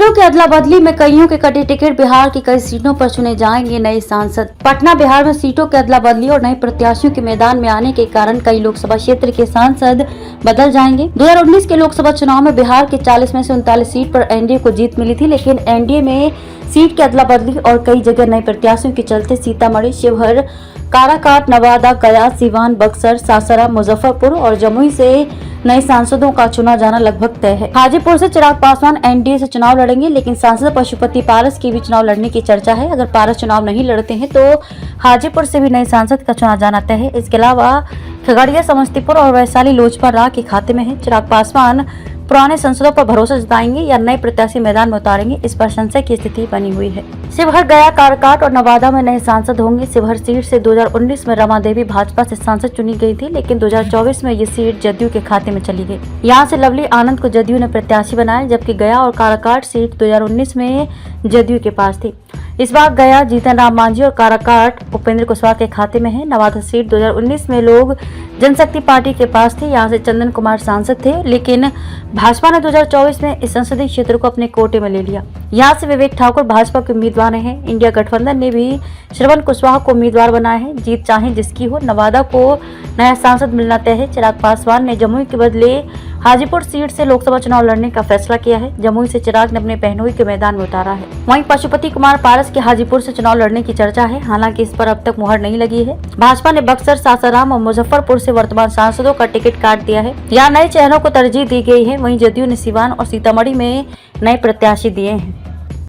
सीटों की अदला बदली में कईयों के कटे टिकट, बिहार की कई सीटों पर चुने जाएंगे नए सांसद। पटना बिहार में सीटों के अदला बदली और नए प्रत्याशियों के मैदान में आने के कारण कई लोकसभा क्षेत्र के सांसद बदल जाएंगे। 2019 के लोकसभा चुनाव में बिहार के 40 में से 39 सीट पर एनडीए को जीत मिली थी, लेकिन एनडीए में सीट की अदला बदली और कई जगह नए प्रत्याशियों के चलते सीतामढ़ी, शिवहर, काराकाट, नवादा, गया, सीवान, बक्सर, सासाराम, मुजफ्फरपुर और जमुई से नए सांसदों का चुना जाना लगभग तय है। हाजीपुर से चिराग पासवान एनडीए से चुनाव लड़ेंगे, लेकिन सांसद पशुपति पारस की भी चुनाव लड़ने की चर्चा है। अगर पारस चुनाव नहीं लड़ते हैं तो हाजीपुर से भी नए सांसद का चुना जाना तय है। इसके अलावा खगड़िया, समस्तीपुर और वैशाली लोजपा राह के खाते में है। चिराग पासवान पुराने सांसदों पर भरोसा जताएंगे या नए प्रत्याशी मैदान में उतारेंगे, इस पर संशय की स्थिति बनी हुई है। शिवहर, गया, काराकाट और नवादा में नए सांसद होंगे। शिवहर सीट से 2019 में रमा देवी भाजपा से सांसद चुनी गई थी, लेकिन 2024 में ये सीट जदयू के खाते में चली गई। यहाँ से लवली आनंद को जदयू ने प्रत्याशी बनाया, जबकि गया और काराकाट सीट 2019 में जदयू के पास थी। इस बार गया जीतन राम मांझी और काराकाट उपेंद्र कुशवाहा के खाते में है। नवादा सीट 2019 में लोक जनशक्ति पार्टी के पास थी, यहाँ से चंदन कुमार सांसद थे, लेकिन भाजपा ने 2024 में इस संसदीय क्षेत्र को अपने कोटे में ले लिया। यहाँ से विवेक ठाकुर भाजपा के उम्मीदवार हैं। इंडिया गठबंधन ने भी श्रवण कुशवाहा को उम्मीदवार बनाया है। जीत चाहे जिसकी हो, नवादा को नया सांसद मिलना तय है। चिराग पासवान ने जमुई के बदले हाजीपुर सीट से लोकसभा चुनाव लड़ने का फैसला किया है। जमुई से चिराग ने अपने बहनोई के मैदान में उतारा है। वहीं पशुपति कुमार पारस के हाजीपुर से चुनाव लड़ने की चर्चा है, हालांकि इस पर अब तक मुहर नहीं लगी है। भाजपा ने बक्सर, सासाराम और मुजफ्फरपुर से वर्तमान सांसदों का टिकट काट दिया है। यहाँ नए चेहरों को तरजीह दी गई है। वहीं जदयू ने सीवान और सीतामढ़ी में नए प्रत्याशी दिए हैं।